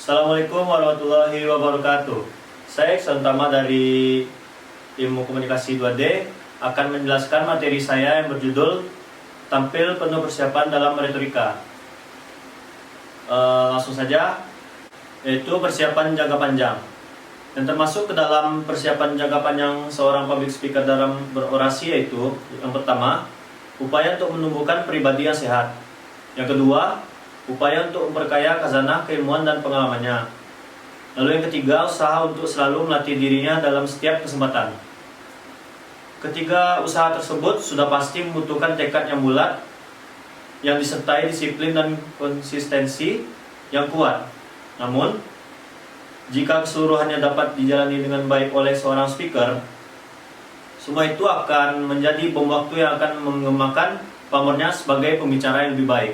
Assalamualaikum warahmatullahi wabarakatuh. Saya Santama dari Ilmu Komunikasi 2D akan menjelaskan materi saya yang berjudul Tampil Penuh Persiapan dalam Retorika. Langsung saja, yaitu persiapan jangka panjang. Dan termasuk ke dalam persiapan jangka panjang seorang public speaker dalam berorasi, yaitu yang pertama, upaya untuk menumbuhkan pribadi yang sehat. Yang kedua, upaya untuk memperkaya khazanah keilmuan dan pengalamannya. Lalu yang ketiga, usaha untuk selalu melatih dirinya dalam setiap kesempatan. Ketiga usaha tersebut sudah pasti membutuhkan tekad yang bulat, yang disertai disiplin dan konsistensi yang kuat. Namun, jika keseluruhannya dapat dijalani dengan baik oleh seorang speaker, semua itu akan menjadi bom waktu yang akan mengembangkan pamornya sebagai pembicara yang lebih baik.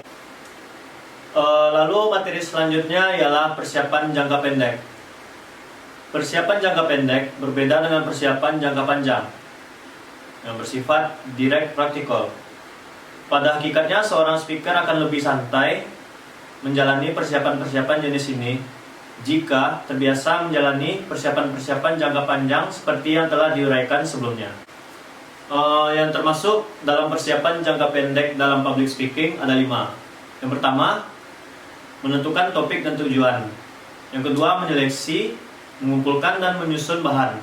Lalu materi selanjutnya ialah persiapan jangka pendek. Persiapan jangka pendek berbeda dengan persiapan jangka panjang yang bersifat direct praktikal. Pada hakikatnya seorang speaker akan lebih santai menjalani persiapan-persiapan jenis ini jika terbiasa menjalani persiapan-persiapan jangka panjang seperti yang telah diuraikan sebelumnya. Yang termasuk dalam persiapan jangka pendek dalam public speaking ada 5. Yang pertama, menentukan topik dan tujuan. Yang kedua, menyeleksi, mengumpulkan dan menyusun bahan.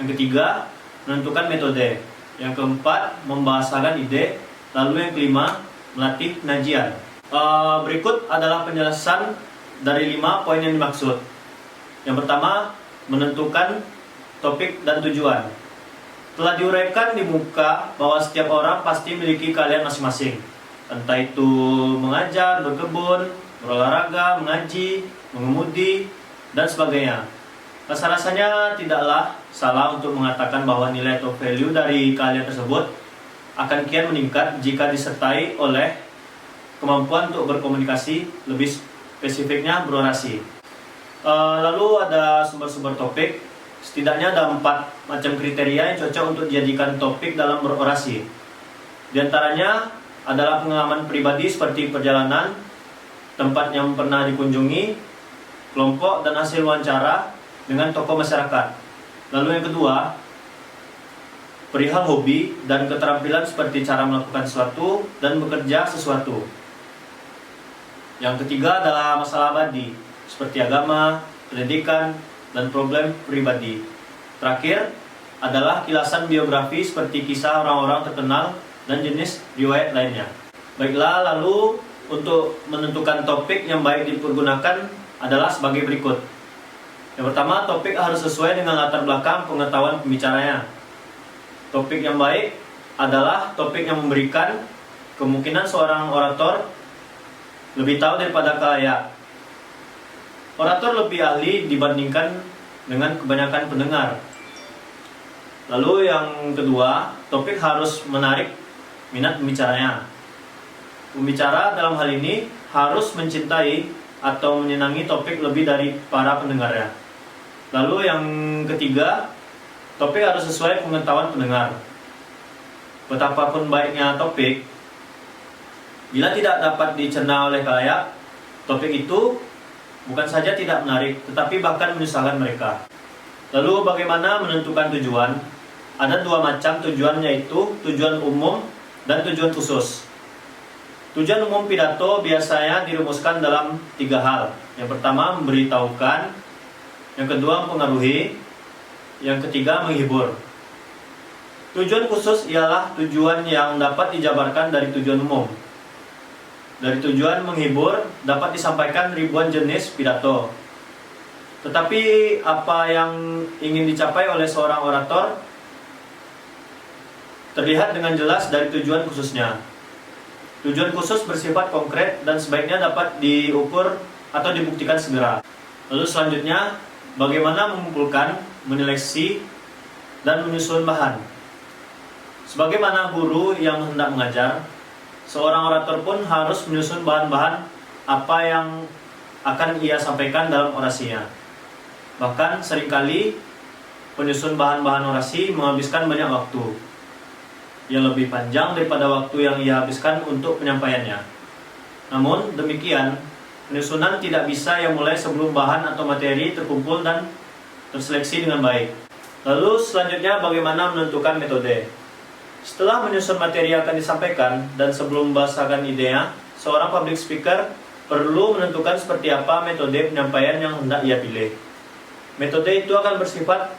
Yang ketiga, menentukan metode. Yang keempat, membahasakan ide. Lalu yang kelima, melatih penajian. Berikut adalah penjelasan dari 5 poin yang dimaksud. Yang pertama, menentukan topik dan tujuan. Telah diuraikan di muka bahwa setiap orang pasti memiliki keahlian masing-masing. Entah itu mengajar, berkebun, berolahraga, mengaji, mengemudi, dan sebagainya. Rasa-rasanya tidaklah salah untuk mengatakan bahwa nilai atau value dari keahlian tersebut akan kian meningkat jika disertai oleh kemampuan untuk berkomunikasi, lebih spesifiknya berorasi. Lalu ada sumber-sumber topik. Setidaknya ada 4 macam kriteria yang cocok untuk dijadikan topik dalam berorasi. Di antaranya adalah pengalaman pribadi seperti perjalanan, tempat yang pernah dikunjungi, kelompok dan hasil wawancara dengan tokoh masyarakat. Lalu yang kedua, perihal hobi dan keterampilan seperti cara melakukan sesuatu dan bekerja sesuatu. Yang ketiga adalah masalah abadi seperti agama, pendidikan, dan problem pribadi. Terakhir adalah kilasan biografi seperti kisah orang-orang terkenal dan jenis riwayat lainnya. Baiklah, lalu untuk menentukan topik yang baik dipergunakan adalah sebagai berikut. Yang pertama, topik harus sesuai dengan latar belakang pengetahuan pembicaranya. Topik yang baik adalah topik yang memberikan kemungkinan seorang orator lebih tahu daripada khalayak. Orator lebih ahli dibandingkan dengan kebanyakan pendengar. Lalu yang kedua, topik harus menarik minat pembicaranya. Pembicara dalam hal ini harus mencintai atau menyenangi topik lebih dari para pendengarnya. Lalu yang ketiga, topik harus sesuai pengetahuan pendengar. Betapapun baiknya topik, bila tidak dapat dicerna oleh khalayak, topik itu bukan saja tidak menarik, tetapi bahkan menyusahkan mereka. Lalu bagaimana menentukan tujuan? Ada 2 macam tujuan, yaitu tujuan umum dan tujuan khusus. Tujuan umum pidato biasanya dirumuskan dalam 3 hal. Yang pertama, memberitahukan. Yang kedua, mempengaruhi. Yang ketiga, menghibur. Tujuan khusus ialah tujuan yang dapat dijabarkan dari tujuan umum. Dari tujuan menghibur dapat disampaikan ribuan jenis pidato. Tetapi apa yang ingin dicapai oleh seorang orator terlihat dengan jelas dari tujuan khususnya. Tujuan khusus bersifat konkret dan sebaiknya dapat diukur atau dibuktikan segera. Lalu selanjutnya, bagaimana mengumpulkan, menyeleksi, dan menyusun bahan. Sebagaimana guru yang hendak mengajar, seorang orator pun harus menyusun bahan-bahan apa yang akan ia sampaikan dalam orasinya. Bahkan seringkali penyusun bahan-bahan orasi menghabiskan banyak waktu yang lebih panjang daripada waktu yang ia habiskan untuk penyampaiannya. Namun demikian, Penyusunan tidak bisa yang mulai sebelum bahan atau materi terkumpul dan terseleksi dengan baik. Lalu selanjutnya bagaimana menentukan metode. Setelah menyusun materi yang akan disampaikan dan sebelum membahasakan idenya, seorang public speaker perlu menentukan seperti apa metode penyampaian yang hendak ia pilih. Metode itu akan bersifat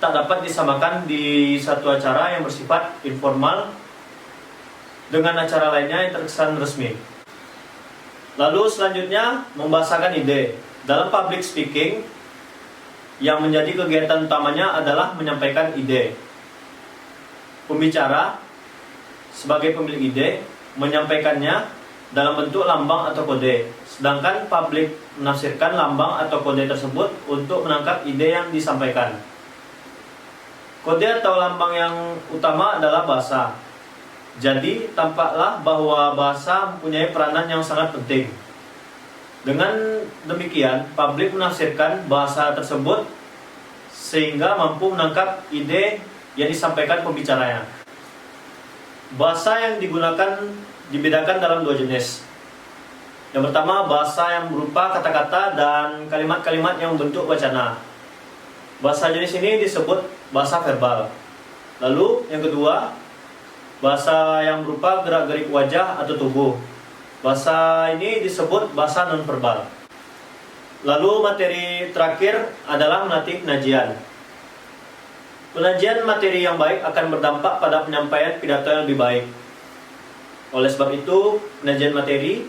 tak dapat disamakan di satu acara yang bersifat informal dengan acara lainnya yang terkesan resmi. Lalu selanjutnya membahasakan ide. Dalam public speaking, yang menjadi kegiatan utamanya adalah menyampaikan ide. Pembicara sebagai pemilik ide menyampaikannya dalam bentuk lambang atau kode, sedangkan publik menafsirkan lambang atau kode tersebut untuk menangkap ide yang disampaikan. Kode atau lambang yang utama adalah bahasa. Jadi tampaklah bahwa bahasa mempunyai peranan yang sangat penting. Dengan demikian, publik menafsirkan bahasa tersebut sehingga mampu menangkap ide yang disampaikan pembicaranya. Bahasa yang digunakan dibedakan dalam dua jenis. Yang pertama, bahasa yang berupa kata-kata dan kalimat-kalimat yang membentuk wacana. Bahasa jenis ini disebut bahasa verbal. Lalu yang kedua, bahasa yang berupa gerak-gerik wajah atau tubuh. Bahasa ini disebut bahasa non-verbal. Lalu materi terakhir adalah melatih penajian. Penajian materi yang baik akan berdampak pada penyampaian pidato yang lebih baik. Oleh sebab itu, penajian materi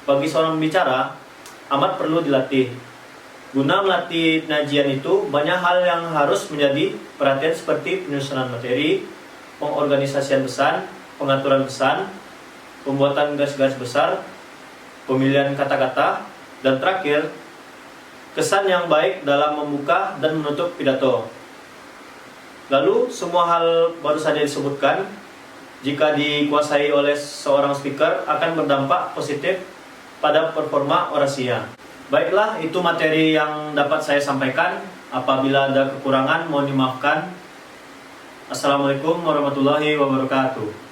bagi seorang pembicara amat perlu dilatih. Guna melatih penajian itu, banyak hal yang harus menjadi perhatian seperti penyusunan materi, pengorganisasian pesan, pengaturan pesan, pembuatan garis-garis besar, pemilihan kata-kata, dan terakhir, kesan yang baik dalam membuka dan menutup pidato. Lalu, semua hal baru saja disebutkan, jika dikuasai oleh seorang speaker, akan berdampak positif pada performa orasinya. Baiklah, itu materi yang dapat saya sampaikan. Apabila ada kekurangan, mohon dimaafkan. Assalamualaikum warahmatullahi wabarakatuh.